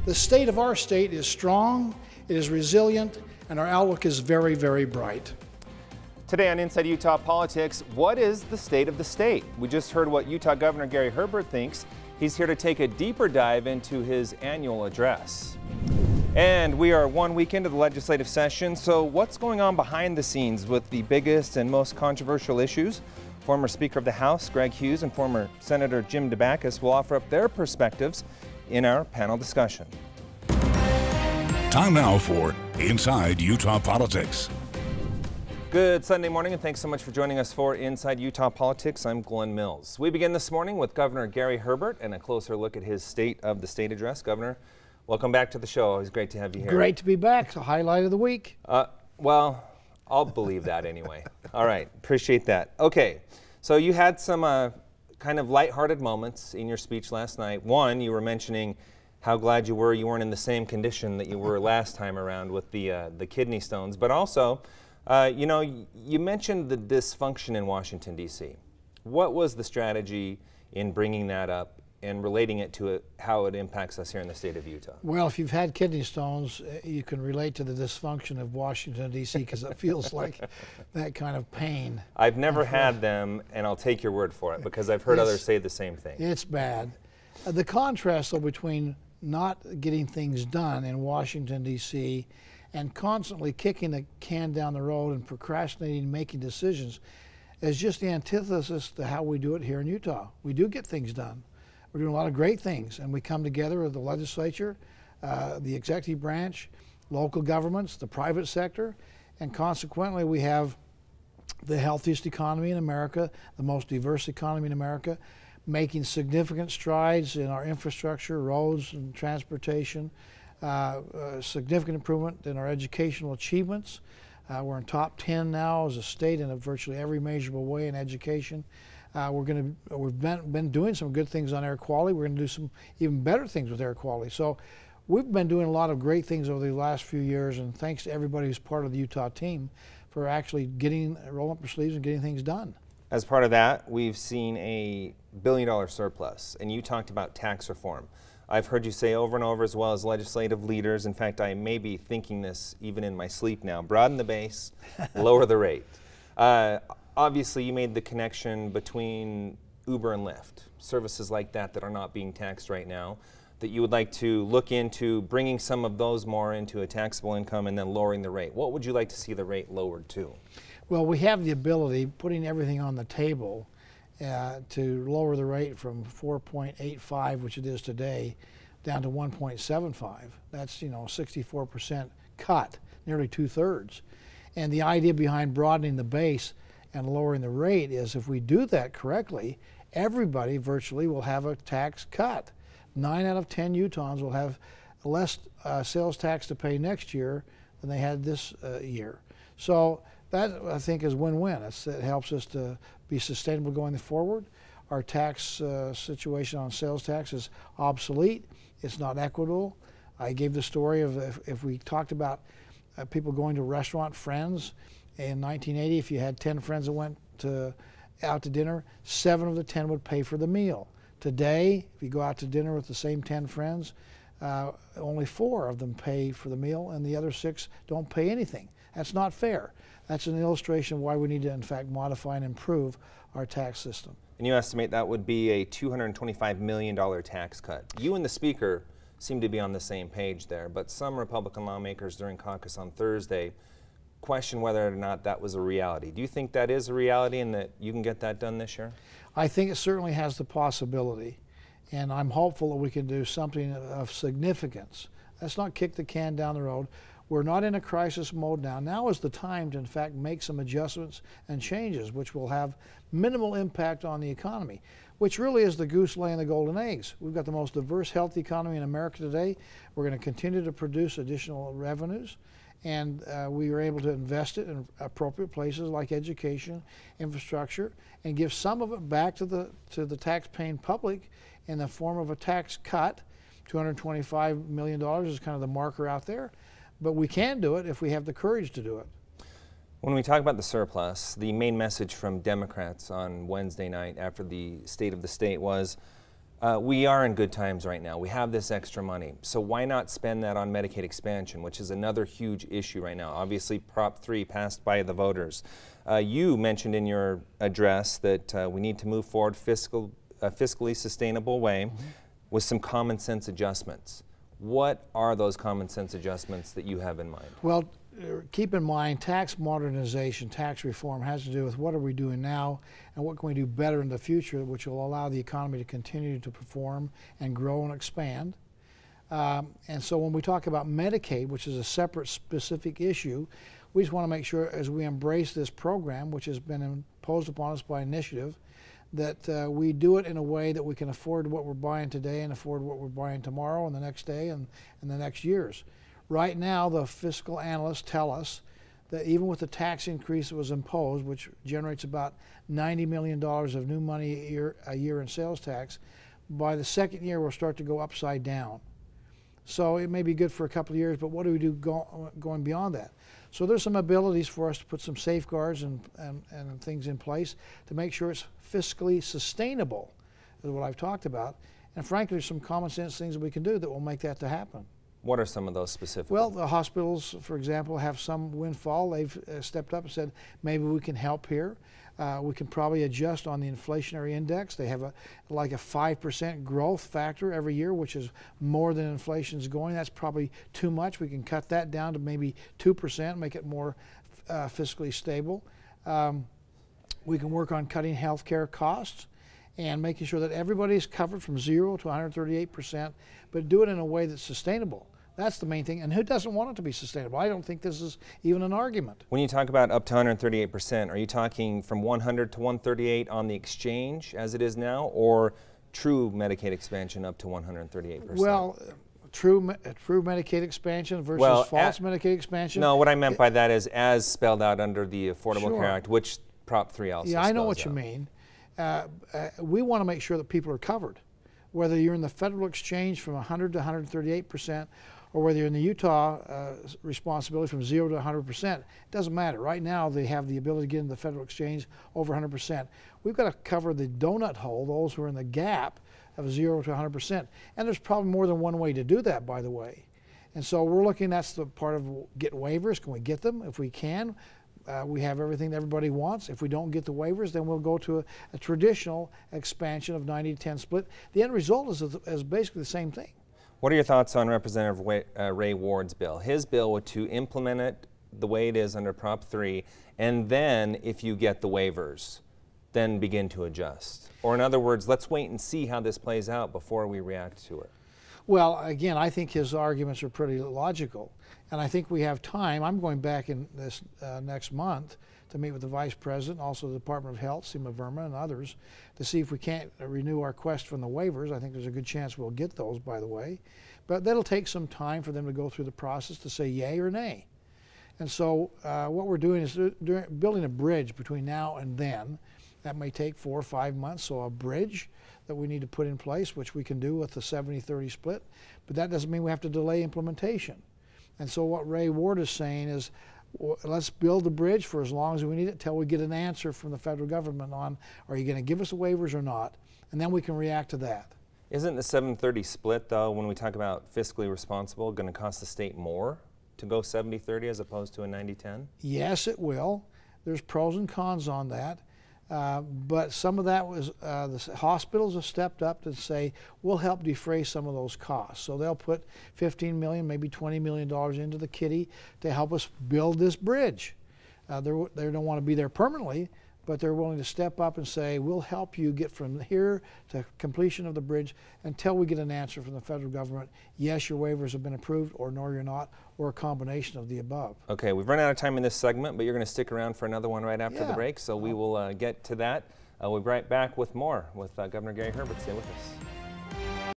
The state of our state is strong, it is resilient, and our outlook is very, very bright. Today on Inside Utah Politics, what is the state of the state? We just heard what Utah Governor Gary Herbert thinks. He's here to take a deeper dive into his annual address. And we are 1 week into the legislative session, so what's going on behind the scenes with the biggest and most controversial issues? Former Speaker of the House, Greg Hughes, and former Senator Jim DeBacchus will offer up their perspectives in our panel discussion. Time now for Inside Utah Politics. Good Sunday morning, and thanks so much for joining us for Inside Utah Politics. I'm Glenn Mills. We begin this morning with Governor Gary Herbert and a closer look at his State of the State address. Governor, welcome back to the show. Always great to have you here. Great to be back. It's a highlight of the week. Well, I'll believe that anyway. All right, appreciate that. Okay, so you had some kind of lighthearted moments in your speech last night. One, you were mentioning how glad you weren't in the same condition that you were last time around with the kidney stones, but also, you know, you mentioned the dysfunction in Washington, D.C. What was the strategy in bringing that up and relating it to how it impacts us here in the state of Utah? Well, if you've had kidney stones, you can relate to the dysfunction of Washington, D.C. because it feels like that kind of pain. I've never had them, and I'll take your word for it because I've heard others say the same thing. It's bad. The contrast, though, between not getting things done in Washington, D.C. and constantly kicking the can down the road and procrastinating making decisions is just the antithesis to how we do it here in Utah. We do get things done. We're doing a lot of great things, and we come together with the legislature, the executive branch, local governments, the private sector, and consequently we have the healthiest economy in America, the most diverse economy in America, making significant strides in our infrastructure, roads and transportation, significant improvement in our educational achievements. We're in top 10 now as a state in virtually every measurable way in education. We've been doing some good things on air quality. We're going to do some even better things with air quality. So we've been doing a lot of great things over the last few years, and thanks to everybody who's part of the Utah team for actually rolling up their sleeves and getting things done. As part of that, we've seen a $1 billion surplus, and you talked about tax reform. I've heard you say over and over, as well as legislative leaders, in fact, I may be thinking this even in my sleep now, broaden the base, lower the rate. Obviously, you made the connection between Uber and Lyft, services like that that are not being taxed right now, that you would like to look into bringing some of those more into a taxable income and then lowering the rate. What would you like to see the rate lowered to? Well, we have the ability, putting everything on the table, to lower the rate from 4.85, which it is today, down to 1.75. That's, 64% cut, nearly 2/3. And the idea behind broadening the base and lowering the rate is if we do that correctly, everybody virtually will have a tax cut. 9 out of 10 Utahns will have less sales tax to pay next year than they had this year. So that, I think, is win-win. It helps us to be sustainable going forward. Our tax situation on sales tax is obsolete. It's not equitable. I gave the story of if we talked about people going to restaurant friends. In 1980, if you had 10 friends that went out to dinner, 7 of the 10 would pay for the meal. Today, if you go out to dinner with the same 10 friends, only 4 of them pay for the meal and the other 6 don't pay anything. That's not fair. That's an illustration of why we need to, in fact, modify and improve our tax system. And you estimate that would be a $225 million tax cut. You and the Speaker seem to be on the same page there, but some Republican lawmakers during caucus on Thursday question whether or not that was a reality. Do you think that is a reality and that you can get that done this year? I think it certainly has the possibility, and I'm hopeful that we can do something of significance. Let's not kick the can down the road. We're not in a crisis mode now. Now is the time to, in fact, make some adjustments and changes which will have minimal impact on the economy, which really is the goose laying the golden eggs. We've got the most diverse, healthy economy in America today. We're going to continue to produce additional revenues, and we are able to invest it in appropriate places like education, infrastructure, and give some of it back to the tax-paying public in the form of a tax cut. $225 million is kind of the marker out there, but we can do it if we have the courage to do it. When we talk about the surplus, the main message from Democrats on Wednesday night after the State of the State was We are in good times right now. We have this extra money. So why not spend that on Medicaid expansion, which is another huge issue right now? Obviously, Prop 3 passed by the voters. You mentioned in your address that we need to move forward fiscally sustainable way with some common sense adjustments. What are those common sense adjustments that you have in mind? Well, keep in mind, tax modernization, tax reform has to do with what are we doing now and what can we do better in the future, which will allow the economy to continue to perform and grow and expand. And so when we talk about Medicaid, which is a separate specific issue, we just want to make sure as we embrace this program, which has been imposed upon us by initiative, that we do it in a way that we can afford what we're buying today and afford what we're buying tomorrow and the next day and the next years. Right now, the fiscal analysts tell us that even with the tax increase that was imposed, which generates about $90 million of new money a year in sales tax, by the second year we'll start to go upside down. So it may be good for a couple of years, but what do we do going beyond that? So there's some abilities for us to put some safeguards and things in place to make sure it's fiscally sustainable, is what I've talked about. And frankly, there's some common sense things that we can do that will make that to happen. What are some of those specifically? Well, the hospitals, for example, have some windfall. They've stepped up and said, maybe we can help here. We can probably adjust on the inflationary index. They have like a 5% growth factor every year, which is more than inflation's going. That's probably too much. We can cut that down to maybe 2%, make it more fiscally stable. We can work on cutting health care costs and making sure that everybody's covered from 0 to 138%, but do it in a way that's sustainable. That's the main thing. And who doesn't want it to be sustainable? I don't think this is even an argument. When you talk about up to 138%, are you talking from 100 to 138 on the exchange as it is now, or true Medicaid expansion up to 138%? Well, true Medicaid expansion versus false Medicaid expansion? No, what I meant by that is as spelled out under the Affordable Sure. Care Act, which Prop 3 also Yeah, I know what spells you out. mean. We want to make sure that people are covered. Whether you're in the federal exchange from 100 to 138%, or whether you're in the Utah responsibility from 0 to 100%, it doesn't matter. Right now, they have the ability to get into the federal exchange over 100%. We've got to cover the donut hole, those who are in the gap of 0 to 100%. And there's probably more than one way to do that, by the way. And so we're looking, that's the part of get waivers. Can we get them? If we can, we have everything that everybody wants. If we don't get the waivers, then we'll go to a traditional expansion of 90-10 split. The end result is basically the same thing. What are your thoughts on Representative Ray Ward's bill? His bill would to implement it the way it is under Prop 3, and then if you get the waivers, then begin to adjust. Or in other words, let's wait and see how this plays out before we react to it. Well, again, I think his arguments are pretty logical, and I think we have time. I'm going back in this next month to meet with the Vice President, also the Department of Health, Seema Verma, and others, to see if we can't renew our quest from the waivers. I think there's a good chance we'll get those, by the way. But that'll take some time for them to go through the process to say yay or nay. And so what we're doing is building a bridge between now and then. That may take 4 or 5 months, so a bridge that we need to put in place, which we can do with the 70-30 split. But that doesn't mean we have to delay implementation. And so what Ray Ward is saying is, let's build the bridge for as long as we need it till we get an answer from the federal government on, are you going to give us the waivers or not? And then we can react to that. Isn't the 7-30 split, though, when we talk about fiscally responsible, going to cost the state more to go 70-30 as opposed to a 90-10? Yes, it will. There's pros and cons on that. But some of that was, the hospitals have stepped up to say, we'll help defray some of those costs. So they'll put $15 million, maybe $20 million into the kitty to help us build this bridge. They don't want to be there permanently, but they're willing to step up and say, we'll help you get from here to completion of the bridge until we get an answer from the federal government. Yes, your waivers have been approved, or no, you're not, or a combination of the above. Okay, we've run out of time in this segment, but you're going to stick around for another one right after the break, so we will get to that. We'll be right back with more with Governor Gary Herbert. Stay with us.